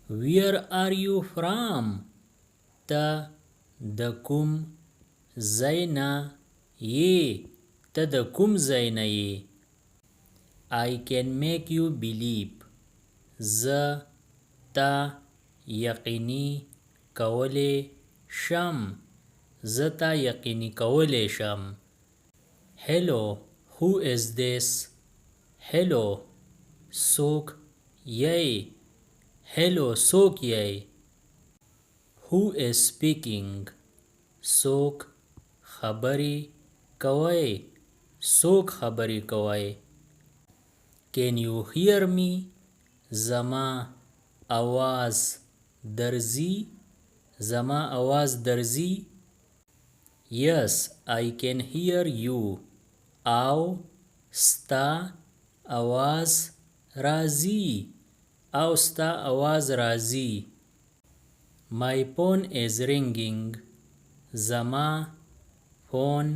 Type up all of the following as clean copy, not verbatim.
Where are you from? ته د کوم ځای نه یې؟ ته د کوم ځای نه یې؟ I can make you believe. زه تا یقیني کولی شم. زه تا یقیني کولی شم. Hello, who is this? Hello, څوک یې؟ Hello, څوک یې؟ Who is speaking? څوک خبرې کوي؟ څوک خبرې کوي؟ Can you hear me? زما آواز درځي؟ زما آواز درځي؟ Yes, I can hear you. او ستا آواز راځي؟ او ستا آواز راځي؟ My phone is ringing. زما فون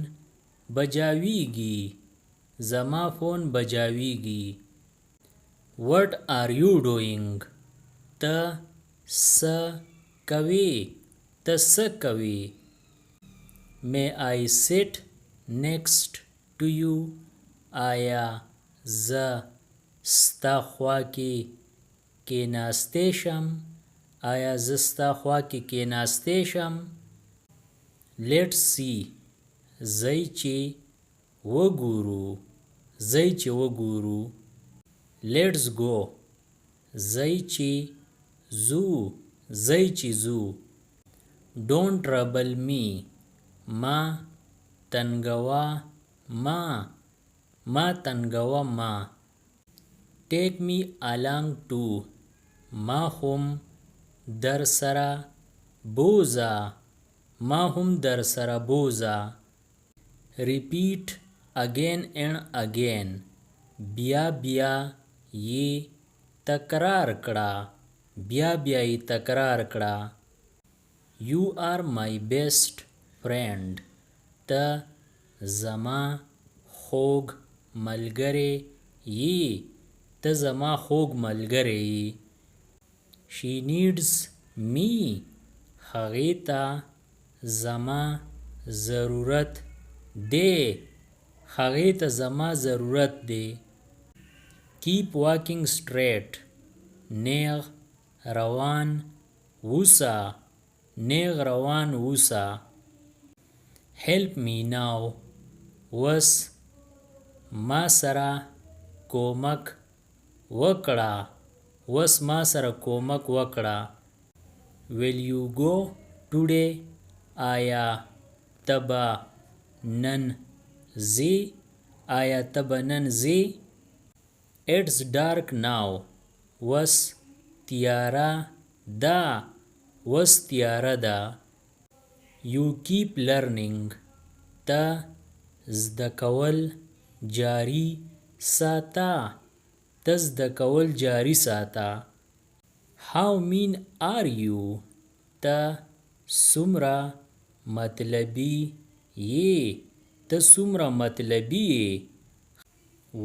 بجاویږي. زما فون بجاویږي. What are you doing? ته څه کوې؟ ته څه کوې؟ May I sit next to you? آیا زه ستا خوا کې کېناستی شم؟ آیا زه ستا خوا کې کېناستی شم؟ Let's see. ځئ چې وګورو. ځئ چې وګورو. Let's go. ځئ چې ځو. ځئ چې ځو. Don't trouble me. ما تنګوه ما. ما تنګوه ما. Take me along too. ما هم در سره بوځه. ما هم در سره بوځه. Repeat again and again. بیا بیا یې تکرار کړه. بیا بیا یې تکرار کړه. You are my best friend. ته زما خوږ ملګری یې. ته زما خوږ ملګری یې. She needs me. هغې ته زما ضرورت دی. هغې ته زما ضرورت دی. Keep walking straight. نیغ روان اوسه. نیغ روان اوسه. Help me now. وس ما سره کومک وکړه. وس ما سره کومک وکړه. Will you go today? آیا ته به نن ځې؟ آیا ته به نن ځې؟ It's dark now. وس تیاره ده. وس تیاره ده. You keep learning. ته زده کول جاري ساته. ته زده کول جاري ساته. How mean are you? ته څومره مطلبي یې. ته څومره مطلبي یې.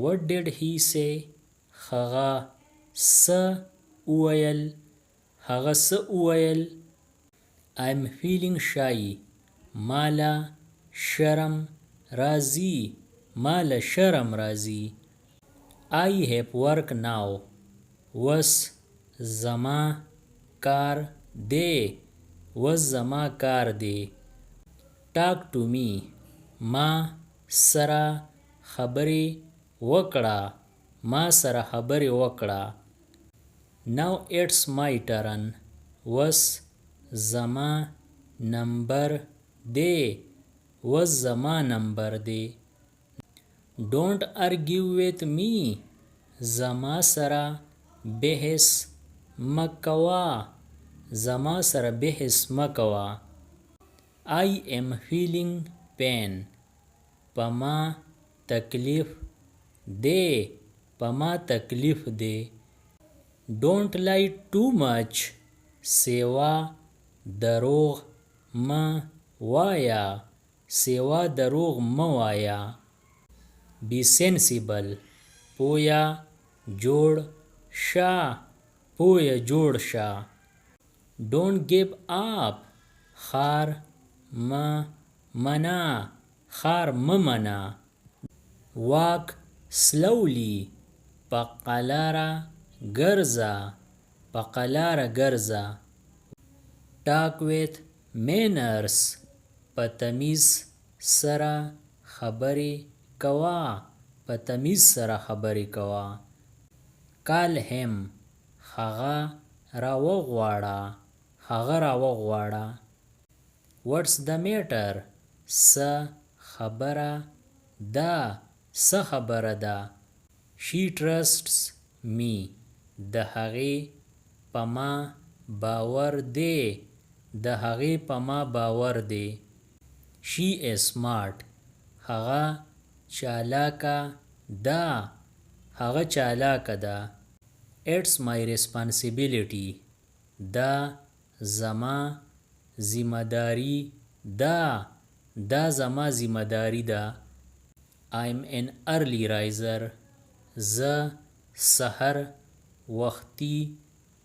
What did he say? هغه څه وویل؟ هغه څه وویل؟ I'm feeling shy. ماله شرم راځي. ماله شرم راځي. I have work now. وس زما کار دی. وس زما کار دی. Talk to me. ما سره خبرې وکړه. ما سره خبرې وکړه. Now it's my turn. وس زما نمبر دی. وس زما نمبر دی. Don't argue with me. زما سره بحث مکوه. زما سره بحث مکوه. I am feeling pain. په ما تکلیف دی. په ما تکلیف دی. Don't lie too much. سیوا دروغ مه وایا. سیوا دروغ مه وایا. Be sensible. پویا جوړ شه. پویا جوړ شه. Don't give up. خار منا خار ممنا. Walk slowly. پقلارا ګرځه پقلارا ګرځه. Talk with manners. په تمیز سره خبرې کوه په تمیز سره خبرې کوه. Call him. هغه راوغواړه هغه راوغواړه. What's the matter? څه خبره ده څه خبره ده. She trusts me. د هغې په ما باور دی د هغې په ما باور دی. She is smart. هغه چالاکه ده هغه چالاکه ده. It's my responsibility. دا زما ذمہداری ده دا زما ذمہداری ده. I'm an early riser. زه سحر وختي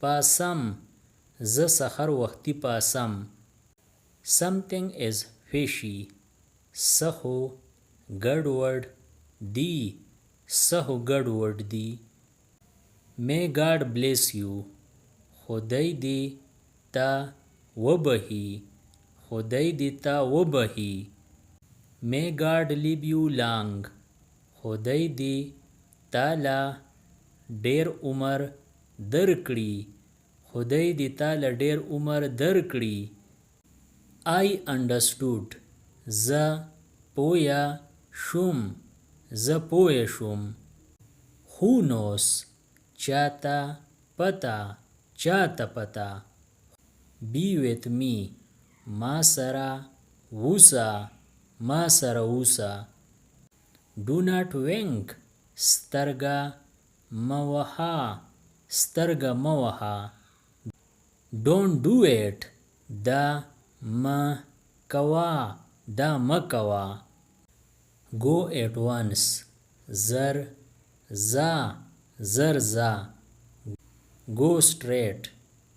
پاسم زه سحر وختي پاسم. Something is fishy. څه خو ګډوډ دي څه خو ګډوډ دي. May God bless you. خدای دې تا وبخي خدای دې تا وبخي. May God live you long. خدای دې تاله ډیر عمر درکړي خدای دې تاله ډیر عمر درکړي. I understood. زه پوه شوم زه پوه شوم. Who knows? چاته پته. Be with me. ما سره ووسه. Do not wink. سترګه مه وهه. Don't do it. دا مه کوه. Go at once. زر ځه. Go straight.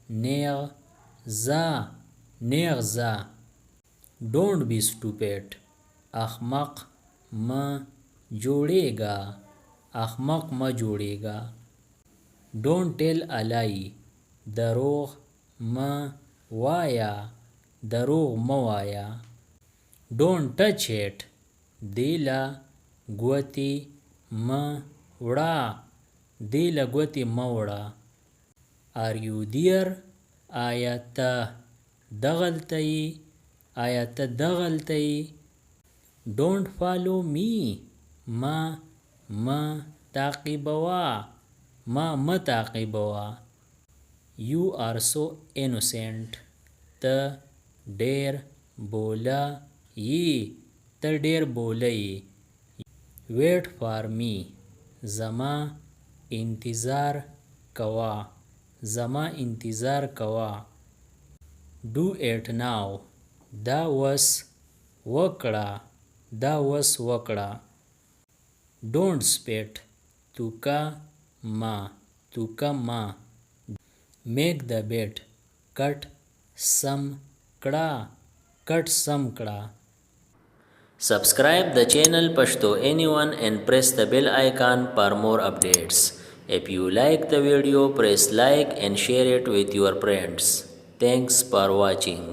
نیغ ځه. Don't be stupid. احمق مه جوړیږه. Don't tell a lie. دروغ مه وایه. Don't touch it. دیله ګوتې مه وړه. Are you there? آیا ته دغلته یې؟ Don't follow me. ما تعقیبوه. You are so innocent. ته ډیر بوله یې. Wait for me. زما انتظار کوه. Do it now. دا وس وکړه. Don't spit. توکه مه. Make the bed. کټ سم کړه. Subscribe the channel Pashto Anyone and press the bell icon for more updates. If you like the video, press like and share it with your friends. Thanks for watching.